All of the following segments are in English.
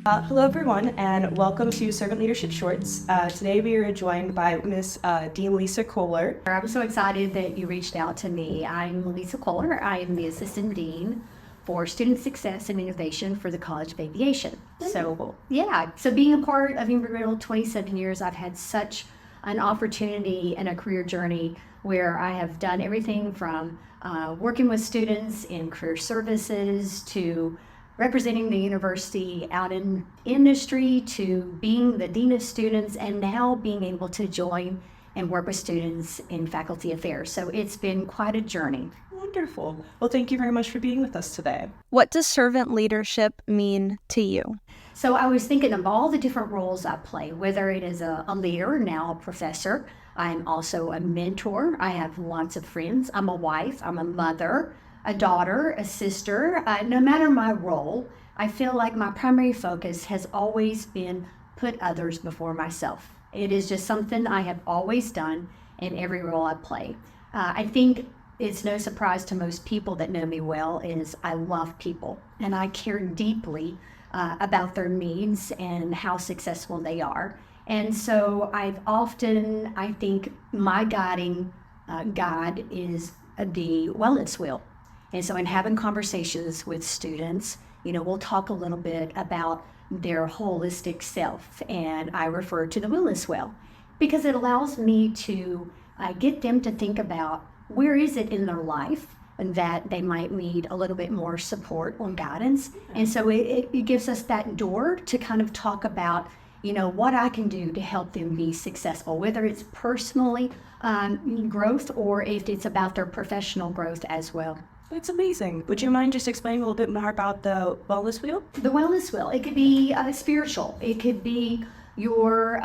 Hello, everyone, and welcome to Servant Leadership Shorts. Today we are joined by Miss Dean Lisa Kollar. I'm so excited that you reached out to me. I'm Lisa Kollar. I am the Assistant Dean for Student Success and Innovation for the College of Aviation. So being a part of Embry-Riddle 27 years, I've had such an opportunity and a career journey where I have done everything from working with students in career services to representing the university out in industry to being the dean of students and now being able to join and work with students in faculty affairs. So it's been quite a journey. Wonderful. Well, thank you very much for being with us today. What does servant leadership mean to you? So I was thinking of all the different roles I play, whether it is a leader, now a professor. I'm also a mentor. I have lots of friends. I'm a wife. I'm a mother, a daughter, a sister. No matter my role, I feel like my primary focus has always been put others before myself. It is just something I have always done in every role I play. I think it's no surprise to most people that know me well is I love people and I care deeply about their needs and how successful they are. And so I think my guiding guide is the wellness wheel. And so in having conversations with students, we'll talk a little bit about their holistic self. And I refer to the wellness wheel because it allows me to get them to think about where is it in their life that they might need a little bit more support or guidance. And so it gives us that door to kind of talk about, what I can do to help them be successful, whether it's personally growth or if it's about their professional growth as well. That's amazing. Would you mind just explaining a little bit more about the wellness wheel? The wellness wheel, it could be spiritual, it could be your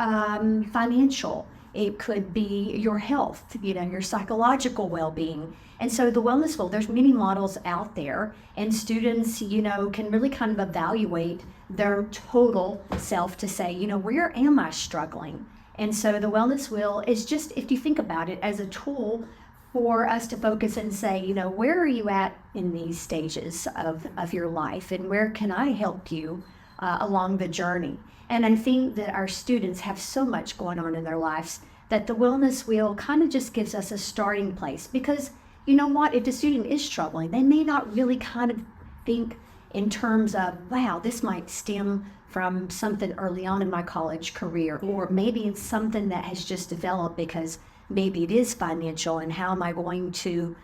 financial, it could be your health, your psychological well-being. And so the wellness wheel, there's many models out there, and students, can really kind of evaluate their total self to say, where am I struggling? And so the wellness wheel is just, if you think about it, as a tool for us to focus and say, where are you at in these stages of your life, and where can I help you along the journey? And I think that our students have so much going on in their lives that the wellness wheel kind of just gives us a starting place, because you know what, if the student is struggling, they may not really kind of think in terms of, wow, this might stem from something early on in my college career, or maybe it's something that has just developed because maybe it is financial, and how am I going to,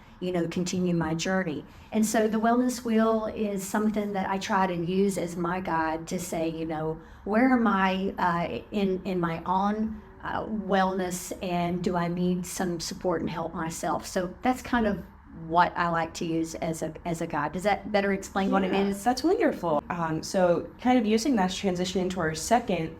continue my journey? And so the wellness wheel is something that I try to use as my guide to say, where am I in my own wellness, and do I need some support and help myself? So that's kind of what I like to use as a guide. Does that better explain what it is? That's wonderful. So kind of using that to transition into our second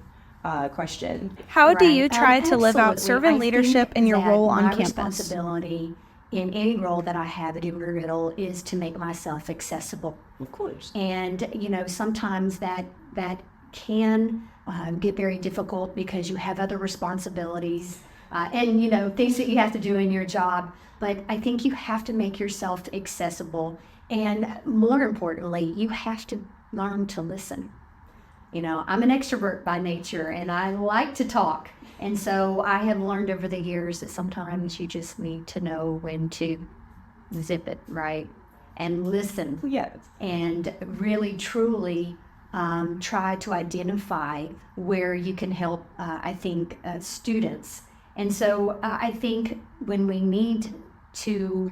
question. How do you try to live out Absolutely. servant I leadership think in your that role on my campus? responsibility in any role that I have at Embry-Riddle is to make myself accessible. Of course. And, sometimes that can get very difficult because you have other responsibilities and, things that you have to do in your job. But I think you have to make yourself accessible. And more importantly, you have to learn to listen. I'm an extrovert by nature, and I like to talk. And so I have learned over the years that sometimes you just need to know when to zip it, right? And listen. Yes. And really, truly try to identify where you can help, students. And so I think when we need to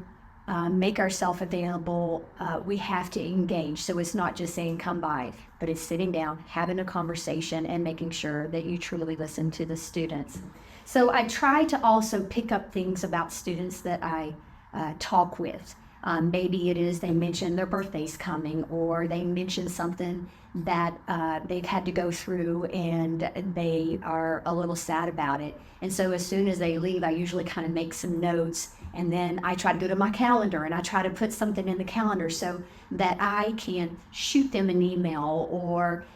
make ourselves available, we have to engage. So it's not just saying come by, but it's sitting down, having a conversation, and making sure that you truly listen to the students. So I try to also pick up things about students that I talk with. Maybe it is they mention their birthday's coming, or they mention something that they've had to go through and they are a little sad about it. And so as soon as they leave, I usually kind of make some notes, and then I try to go to my calendar and I try to put something in the calendar so that I can shoot them an email or,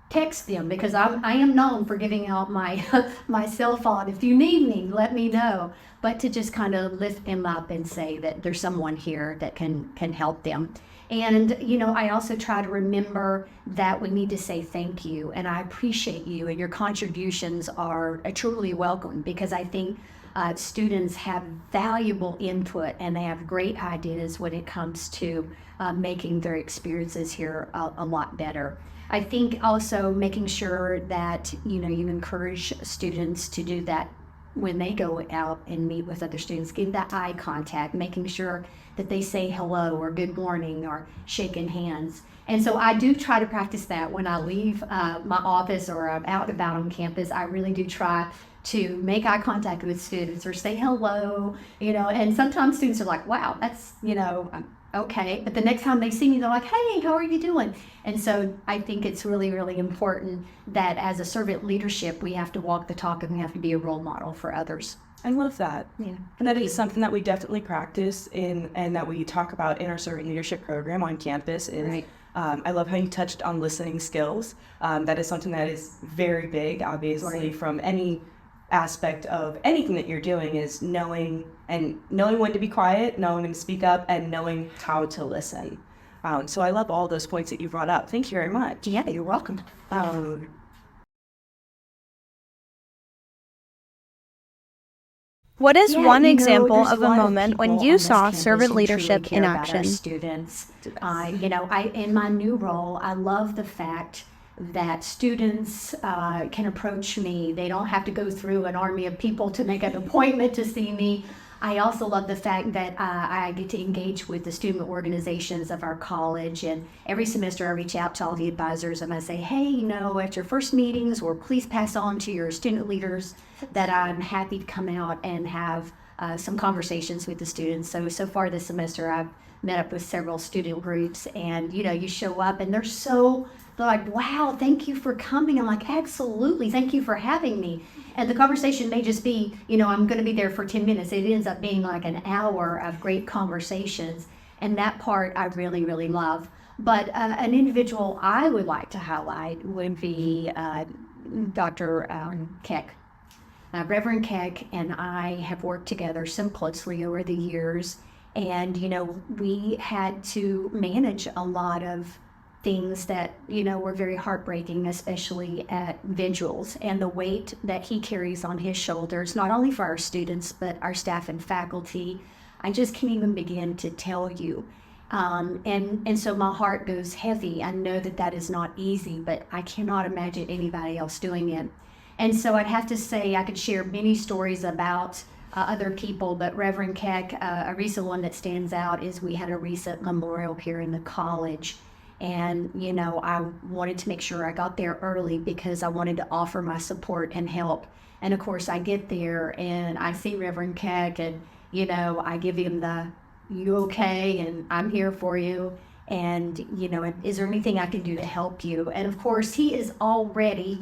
text them, because I am known for giving out my my cell phone. If you need me, let me know. But to just kind of lift them up and say that there's someone here that can help them. And I also try to remember that we need to say thank you and I appreciate you, and your contributions are truly welcome, because I think students have valuable input and they have great ideas when it comes to making their experiences here a lot better. I think also making sure that you encourage students to do that when they go out and meet with other students, give that eye contact, making sure that they say hello or good morning or shaking hands. And so I do try to practice that when I leave my office or I'm out and about on campus. I really do try to make eye contact with students or say hello, and sometimes students are like, wow, that's, okay. But the next time they see me, they're like, hey, how are you doing? And so I think it's really, really important that as a servant leadership, we have to walk the talk and we have to be a role model for others. I love that. Yeah. And that is something that we definitely practice and that we talk about in our servant leadership program on campus is, Right. I love how you touched on listening skills. That is something that is very big, obviously, Right. from any aspect of anything that you're doing, is knowing when to be quiet, knowing when to speak up, and knowing how to listen. So I love all those points that you brought up. Thank you very much. Yeah, you're welcome. What is one example there's of a lot moment when people you on this saw campus servant who truly leadership care in about our action? students. I in my new role, I love the fact that students can approach me. They don't have to go through an army of people to make an appointment to see me. I also love the fact that I get to engage with the student organizations of our college, and every semester I reach out to all the advisors and I say, hey, at your first meetings, or please pass on to your student leaders that I'm happy to come out and have some conversations with the students. So far this semester, I've met up with several student groups, and you show up and they're like, wow, thank you for coming. I'm like, absolutely, thank you for having me. And the conversation may just be, I'm going to be there for 10 minutes. It ends up being like an hour of great conversations. And that part I really, really love. But an individual I would like to highlight would be Dr. Keck. Reverend Keck and I have worked together so closely over the years. And, we had to manage a lot of things that were very heartbreaking, especially at vigils, and the weight that he carries on his shoulders, not only for our students but our staff and faculty. I just can't even begin to tell you, and so my heart goes heavy. I know that is not easy, but I cannot imagine anybody else doing it. And so I'd have to say I could share many stories about other people, but Reverend Keck, a recent one that stands out is we had a recent memorial here in the college. And, I wanted to make sure I got there early because I wanted to offer my support and help. And of course, I get there and I see Reverend Keck, and, I give him the, you okay? And I'm here for you. And, is there anything I can do to help you? And of course, he is already,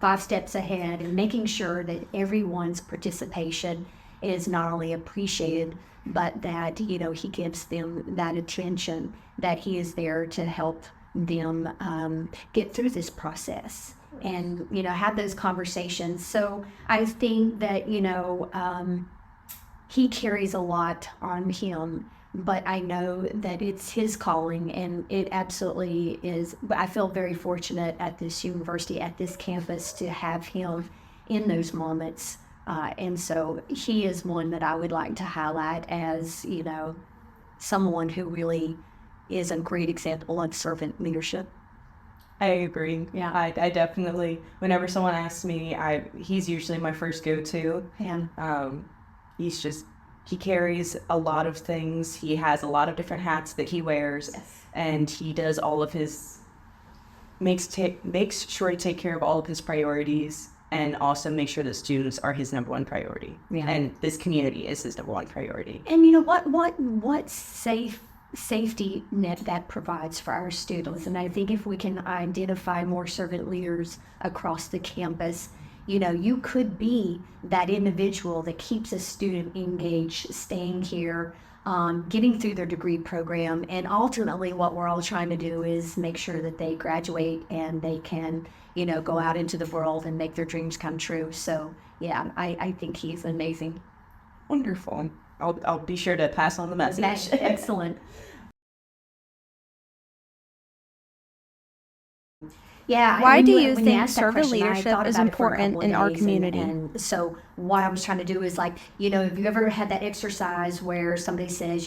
5 steps ahead and making sure that everyone's participation is not only appreciated, but that, he gives them that attention, that he is there to help them get through this process and, have those conversations. So I think that, he carries a lot on him, but I know that it's his calling, and it absolutely is. I feel very fortunate at this university, at this campus, to have him in those moments. And so he is one that I would like to highlight as, someone who really is a great example of servant leadership. I agree. Yeah. I definitely, whenever someone asks me, he's usually my first go-to. Yeah. He carries a lot of things. He has a lot of different hats that he wears. Yes. And he does all of his, makes sure to take care of all of his priorities, and also make sure that students are his number one priority. Yeah. And this community is his number one priority. And what safety net that provides for our students. And I think if we can identify more servant leaders across the campus, you could be that individual that keeps a student engaged, staying here, getting through their degree program. And ultimately, what we're all trying to do is make sure that they graduate and they can, go out into the world and make their dreams come true. So, yeah, I think he's amazing. Wonderful. I'll be sure to pass on the message. Excellent. Yeah. Why when do you when think asked that servant question, I leadership thought is about it for a important couple of in our days, community? And so what I was trying to do is like, have you ever had that exercise where somebody says,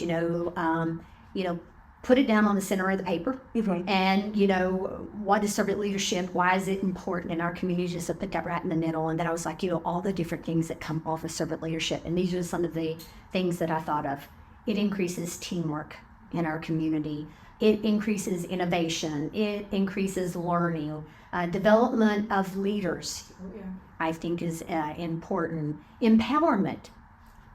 put it down on the center of the paper, and what is servant leadership? Why is it important in our community? Just to put that right in the middle. And then I was like, all the different things that come off of servant leadership, and these are some of the things that I thought of. It increases teamwork in our community. It increases innovation. It increases learning. Development of leaders, I think, is important. Empowerment.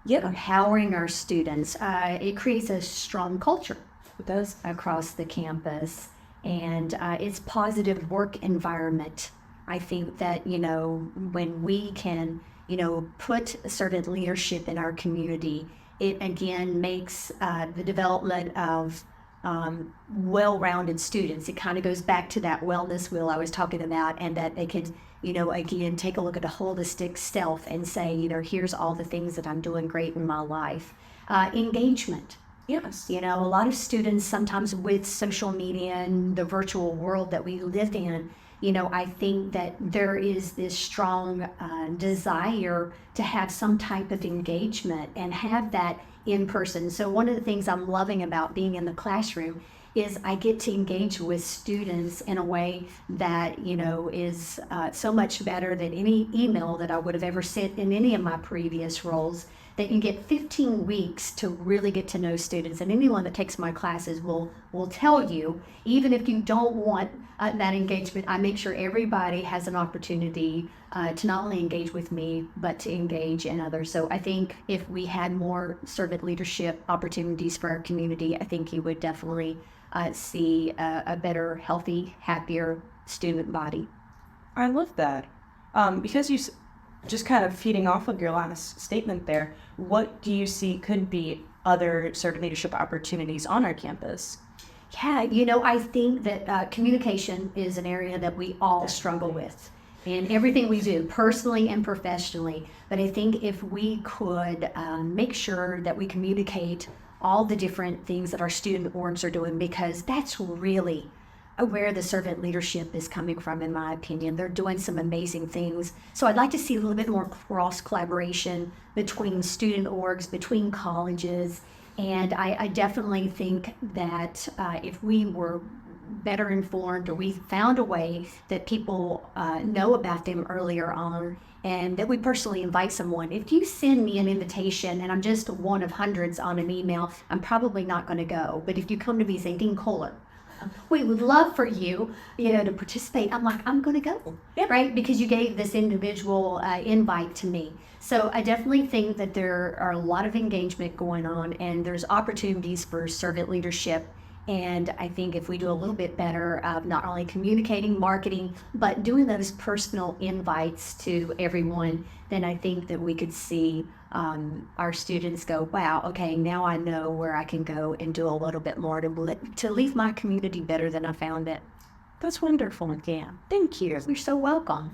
Empowering our students. It creates a strong culture. It does. Across the campus. And it's positive work environment. I think that, when we can, put servant leadership in our community, it again makes the development of well-rounded students. It kind of goes back to that wellness wheel I was talking about, and that they could, again, take a look at a holistic self and say, here's all the things that I'm doing great in my life. Engagement. Yes. A lot of students sometimes with social media and the virtual world that we live in, I think that there is this strong desire to have some type of engagement and have that in person. So one of the things I'm loving about being in the classroom is I get to engage with students in a way that, is so much better than any email that I would have ever sent in any of my previous roles. That you get 15 weeks to really get to know students. And anyone that takes my classes will tell you, even if you don't want that engagement, I make sure everybody has an opportunity to not only engage with me, but to engage in others. So I think if we had more servant leadership opportunities for our community, I think you would definitely see a better, healthy, happier student body. I love that. Because just kind of feeding off of your last statement there, what do you see could be other servant leadership opportunities on our campus? Yeah, I think that communication is an area that we all struggle with in everything we do, personally and professionally. But I think if we could make sure that we communicate all the different things that our student orgs are doing, because that's really where the servant leadership is coming from, in my opinion. They're doing some amazing things. So I'd like to see a little bit more cross collaboration between student orgs, between colleges. And I definitely think that if we were better informed, or we found a way that people know about them earlier on, and that we personally invite someone. If you send me an invitation and I'm just one of hundreds on an email, I'm probably not going to go. But if you come to me and say, Dean Kollar, we would love for you, to participate. I'm like, I'm going to go, right? Because you gave this individual invite to me. So I definitely think that there are a lot of engagement going on, and there's opportunities for servant leadership. And I think if we do a little bit better of not only communicating, marketing, but doing those personal invites to everyone, then I think that we could see our students go, wow, okay, now I know where I can go and do a little bit more to leave my community better than I found it. That's wonderful. Yeah. Thank you. You're so welcome.